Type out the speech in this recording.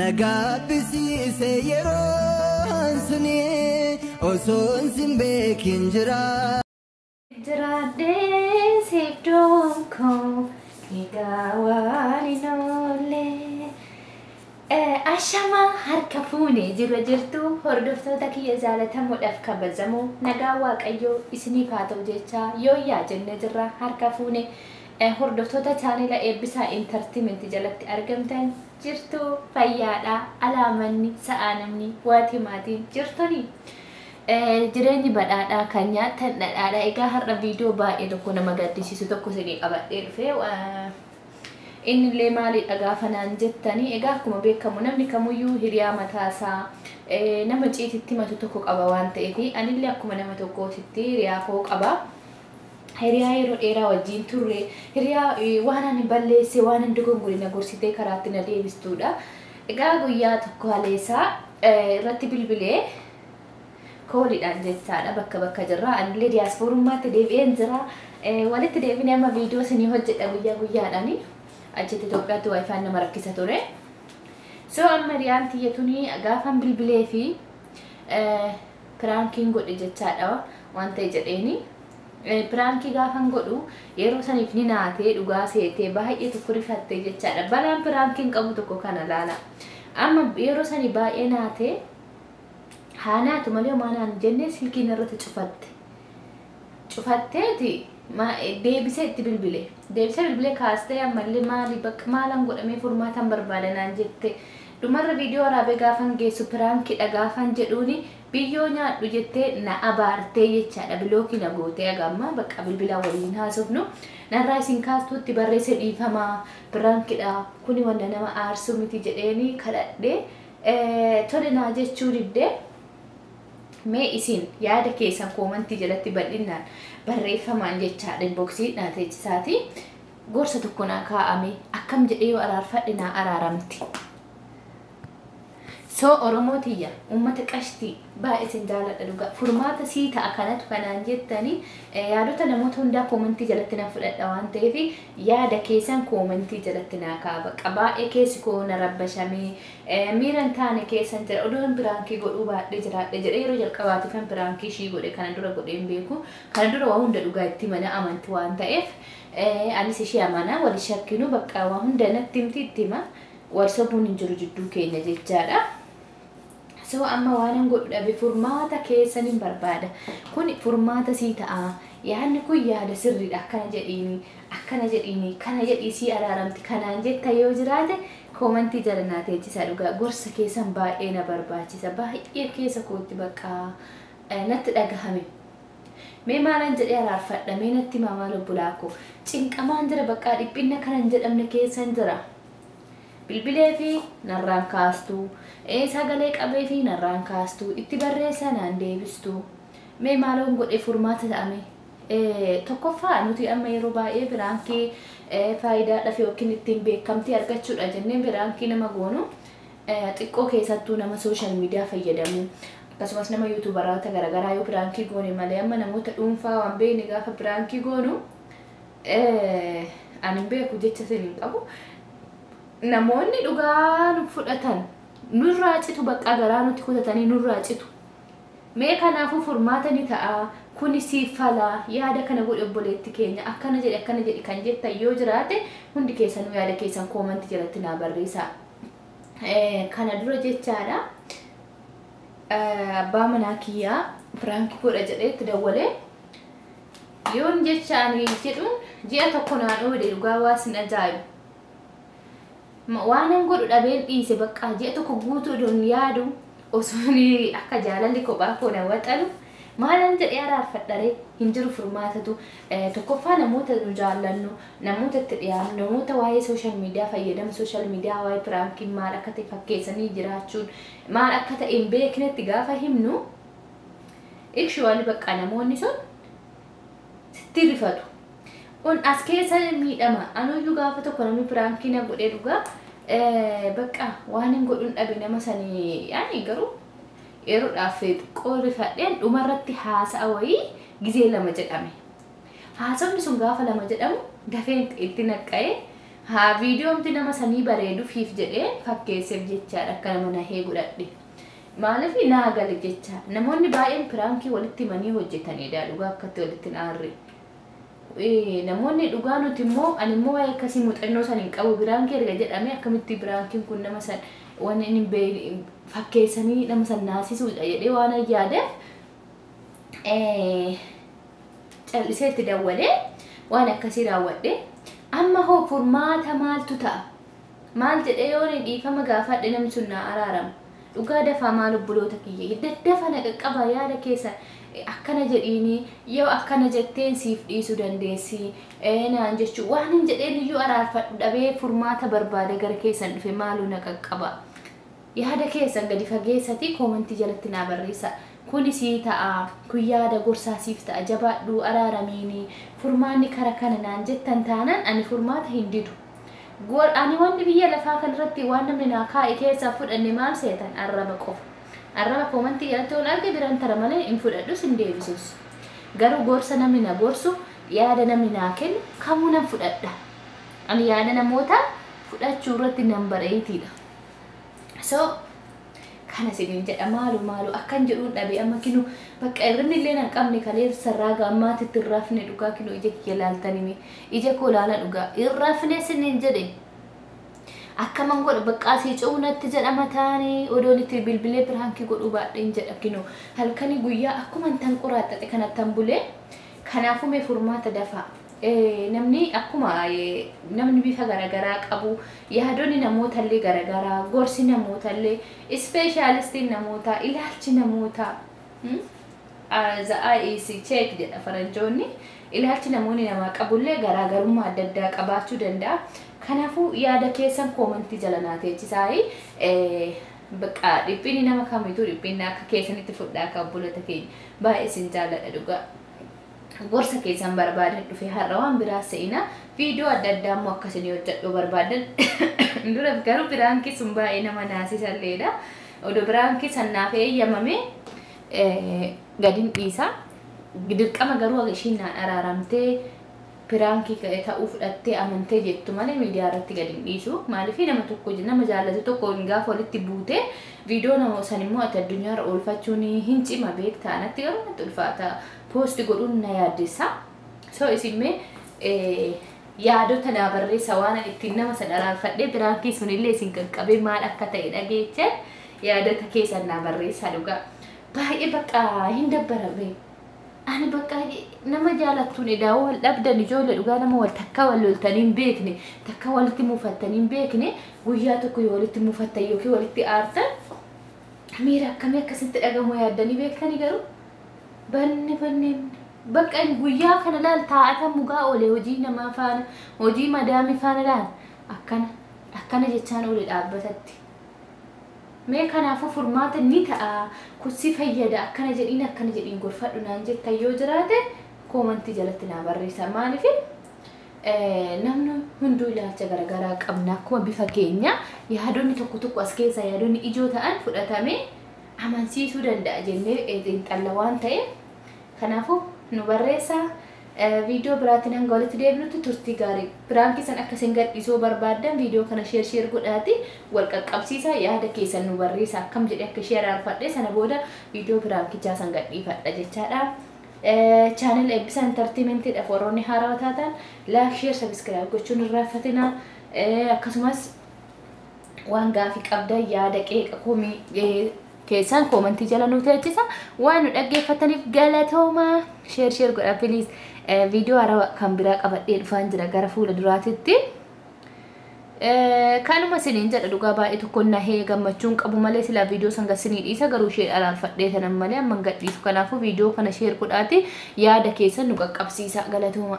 nagabbisi seyeron suni oson simbe kinjira Jirade sifdonko igawani nole ashama harka fuune jirtu hordoftoota kiyya jaalatamuudhaaf kabajamoo nagaa waaqayyoo isiniif haa ta'u jecha yoo yaa jenne jirra harka fuune hordoftoota chaanela eebbisaa entertainment jalatti argamtan jirtu fayyaadha alaamanni sa'aanamni waati maatiin jirtoni jireenyi badhaadhaa kan nyaatan dhadhaadha egaa har'a viidiyoo baay'ee tokko nama gaddisiisu tokko isinii qabadhee dhufee inni illee maalidha gaafanaan jettanii egaa akkuma beekamu namni kamuyyuu hiriyaa mataasaa nama ciititti matu tokko qaba waan ta'eef anillee akkuma nama tokkootitti hiriyaa koo qaba hiriyaa yeroo dheeraa wajjin turre hiriyaa waan ani balleesse waan ani dogongore na gorsitee karaatti na deebistuudha egaa guyyaa tokko haleessaa irratti bilbilee koolidhaan jechaadha bakka jirra anillee diyaaspoorummaatti deebi'een jira walitti deebinee amma viidiyoo isinii hojjedha guyyaadhaani achitti Itoophiyaatti waayifaan nama rakkisa ture so amma riyaan tiyyatuni gaafan bilbilee fi piraankiin godhe jechaadha waan ta'e jedheeni pirankii gaafan godhu yeroo saniif ni naatee dhugaa seetee baay'ee tokko rifattee jechaadha balaan piraankiin qabu tokko kana laala amma yeroo sanii baay'ee naatee haanaatu malee maanaan jennee silkiin irratti cufatteeti deebisee itti bilbilee kaastee ammallee maali bakka maalan godhamee furmaatan barbaadanaan jette dhumarra viidiyoo waraabee gaafan geessu piraankiidha gaafan jedhuuni biyyoo nyaadhu jettee na abaartee jechaadha bilookii na gootee agamma bakka bilbilaa waliin haasofnu narraa isin kaastuutti barreesse dhiifamaa piraankiidha kuni wanta nama aarsuu miti jedheeni kadhadhee tole naa jechuu diddee mee isin yaada keessan koomantii jalatti bal'inaan barreeffamaan jechaadha inboksii dhaateechisaati gorsa tokko naa kaa'ame akkam jedhee yoo araarfadhe naa araaramti so oromootiya ummata qashtii baay'ee isin jaaladha dhugaa furmaata sii ta'a kanatu kanaan jettanii yaadota namoota hundaa koomantii jalatti na fudhadha waan ta'eef yaada keessan koomantii jalatti naa kaa'a baay'ee keessi koo na rabbashamee miiran taane keessan jira odoon piraankii godhuu baadhee jiraadhe jedhee yeroo jalqabaatiifan piraankii ishii godhe kana dura godheen beeku kana dura waa hunda dhugaa itti mana amanti waan ta'eef anis ishee amanaa wal shakkinu bakka waa hunda natti himti itti hima wal sobuun hin jiru jidduu keenya jechaadha. So amma waanan godhu dhabe furmaata keessanin barbaada kun furmaata sii ta'a yaadni kun yaada sirriidha akkana jedhiini kana jedhii sii araaramti kanaan jetta yoo jiraate koomantii jala naa teechisa dhugaa gorsa keessan baay'ee na barbaachisa baay'ee keessa kootti bakka natti dhagahame mee maalan jedhee araarfadha mee natti maamaal obbolaakoo cinqamaan jira bakka dhiphinna kanan jedhamne keessan jira bilbilee fi narraan kaastuu sagalee qabee fi narraan kaastuu itti barreessaa naan deebistuu mee maaloon godhe furmaata ta'ame tokkoffaa nuti amma yeroo baay'ee piraankii faayidaa dhafe yookiin ittiin beekamtii argachuudha jennee piraankii nama goonu xiqqoo keessattuu nama sooshaal miidiyaa fayyadamu akkasumas nama yuutuubaroota garaagaraa yoo piraankii goone malee amma namoota dhuunfaa waan beekne gaafa piraankii goonu ani beeku jecha isin hin qabu namoonni dhugaa nu fudhatan nurraa citu bakka garaa nuti kutatanii nurraa citu mee kanaafuu furmaata ni ta'a kuni siif fala yaada kana godhe obboleetti keenya akkana jedhi kan jettan yoo jiraate hundi keessanuu yaada keessan koomantii jalatti naa barreessaa kana dura jechaadha abbaa manaa kiyyaa piraankii godha jedheetti dawwalee yoon jechaanii jedhuun ji'a tokko naan oode dhugaa waasin ajaa'ibu waanan godhu dhabeen dhiise bakka ji'a tokko guutuu doon yaadu osooni akka jaalalli kophaa koo na waxalu maalan jedhee araarfadharee hin jiru furmaatatu tokkoffaa namoota nu jaallannu namoota itti dhiyaannu namoota waa'ee sooshaal miidiyaa fayyadamu sooshaal miidiyaa waa'ee piraankiin maal akka ta'e fakkeessanii jiraachuun maal akka ta'e hin beeknetti gaafa himnu actually bakka namoonni sun sitti rifatu on as keessa miidhama anuyyuu gaafa tokko namni piraankii na godhee dhugaa bakka waan hin godhuun dhabe nama sanii yaani garuu yeroodhaaf xiqqoo rifadheen dhumarratti haasa'a wayii gizee lama jedhame haasawni sun gaafa lama jedhamu dafeen itti naqqa'ee haa viidiyoomti nama sanii bareedu fiif jedhee fakkeesseef jechaadha akka nama nahee godhadhe. Maaliif naa gale jecha namoonni baay'een piraankii walitti himanii hojjetanidha dhugaa akkatti walitti naarre. Namoonni dhugaa nuti immoo ani immoo waa'ee akkasii muuxannoo san hin qabu piraankii erga jedhame akkamitti piraankiin kun nama san waan inni fakkeessanii nama san naasisuudha jedhee waan yaadeef callisee itti dawwalee waan akkasii raawwadhe. Amma hoo furmaata maaltu ta'a? Maal jedhee yoo dhiifama gaafadhe namni sun naa araarama. Dhugaa dafaa maal obboloota kiyya daddafa na qaqqaba yaada keessan akkana jedhiini yoo akkana jetteen siif dhiisuu dandeessi naan jechuu waan hin jedheen iyyuu araarfadhu dhabee furmaata barbaade gara keessan dhufe maaluu na qaqqaba. Yaada keessan gadi fageessati koomentii jalatti naa barreessa. Kuni sii ta'a kun yaada gorsaa siif ta'a jabaadhu araaramiini furmaanni kara kana naan jettan taanaan ani furmaata hin didu. Ani wanni biyya lafaa kanarratti waan namni naa kaa'e keessaa fudhanne maal seetan arraba qofa. Arraba koomentii jalatti ol arge biraan tara malee hin fudhadhus hin deebisus. Garuu gorsa namni na gorsu yaada namni naa kennu kamuu nan fudhadha. Ani yaada namoota fudhachuu irratti nan bareetiidha. So kana sidin jedha maalu akkan jedhuun dhabe amma kinu bakka irrinni illee nan qabne kalee sarraa gaammaatitti irraafne dhugaa kinu ija kiyya laaltanimi ija koo laala dhugaa irraafne sinin jedhe akkaman godha baqqaasii cuunatti jedhama taanii odoonitti bilbilee piraankii godhuu baadheen jedha kinu halkanii guyyaa akkuma tan qoraaxaxe kanattan bulee kanaafuu mee furmaata dafaa. Namni akkuma namni bifa garagaraa qabu yaadonni namootallee garagaraa gorsi namootallee ispeeshaalistiin namoota ilaalchi namoota the eye is check jedha faranjoonni ilaalchi namoonni namaa qabullee garaagarummaa adda addaa qabaachuu danda'a. Kanaafuu yaada keessan koomentii jala naa teechisaayii bakka dhiphinni nama kamiituu dhiphinni akka keessanitti fudhaa akka obboloota keenya baay'ee isin jaalladha dhugaa. Gorsa keessan barbaadan dhufe har'a waan biraa se'ina viidiyoo adda addaa immoo akkasini hojjedhu barbaadan dura garuu piraankii sun baay'ee nama naasisalleedha. Odoo piraankii san naaf eeyyamame gadin dhiisa dirqama garuu ishiin naan araaramtee piraankii ta'uu fudhattee amantee jettu malee miidiyaa irratti gadin dhiisu. Maaliif nama tokko nama jaallatu tokko gaafa walitti buute viidiyoo nama san immoo ati addunyaarra oolfachuun hin cima beektaa natti garuu natti ulfaata. Posti godhuun na yaaddessa. So isimme yaadota naa barreessa waan ittiin nama san araarfadhee piraankii sunillee isin qaqqabee maal akka ta'e dhageeche yaadota keessan naa barreessa dhugaa. Baay'ee bakka hin dabbarame. Ani bakka nama jaalattuun edaawoo wal dhabdan ijoollee dhugaa nama wal takka wal loltanii hin beekne takka walitti muufattanii hin beekne guyyaa tokko yoo walitti muufattan yookiin walitti aartan miira akkamii akkasitti dhagamu yaaddanii beektanii garuu banne bakka guyyaa kana laal taa'ata mugaa olee hojii namaa faana hojii madaami faana laal akkana jechaan olee dhaabbatatti. Mee kanaafuu furmaata ni ta'a kusi fayyada akkana jedhiin gorfadhu naan jettan yoo jiraate koomentii jalatti naa barreessa. Maaliif namni hunduu ilaalcha garagaraa qabna akkuma bifa keenya yaadonni tokko as keessa yaadonni ijoo ta'an fudhatamee amansiisuu danda'a jennee xiinxalla waan ta'eef kanaafuu nu barreessa. Viidiyoo biraatiin hanga walitti deebinutti turtii gaarii. Piraankii san akkasiin gadhiisuu barbaadan viidiyoo kana sheer godhaati wal qaqqabsiisa yaada keessan nu barreessa akkam jedhee akka sheer arfadhe sana booda viidiyoo piraankichaa san gadhiifadha jechaadha. Channel Eebbisa Entertainmentidha warroonni haarawaa taatan like share subscribe gochuun hin raaffatina. Akkasumas waan gaafii qabdan yaada qeeqa komii keessan koomentii jala nu teechisa. Waan nu dhaggeeffataniif galatooma. Share godhaa please. Viidiyoo haarawaa kan biraa qabadhee dhufaan jira gara fuula duraatitti. Kanuma siniin jedha dhugaa baay'ee tokko nahee gammachuun qabu malee silaa viidiyoo san gasinii dhiisa garuu ishee alaanfadhee tanan malee amma gadhiisu. Kanaafuu viidiyoo kana share godhaati yaada keessan nu qaqqabsiisa galatooma.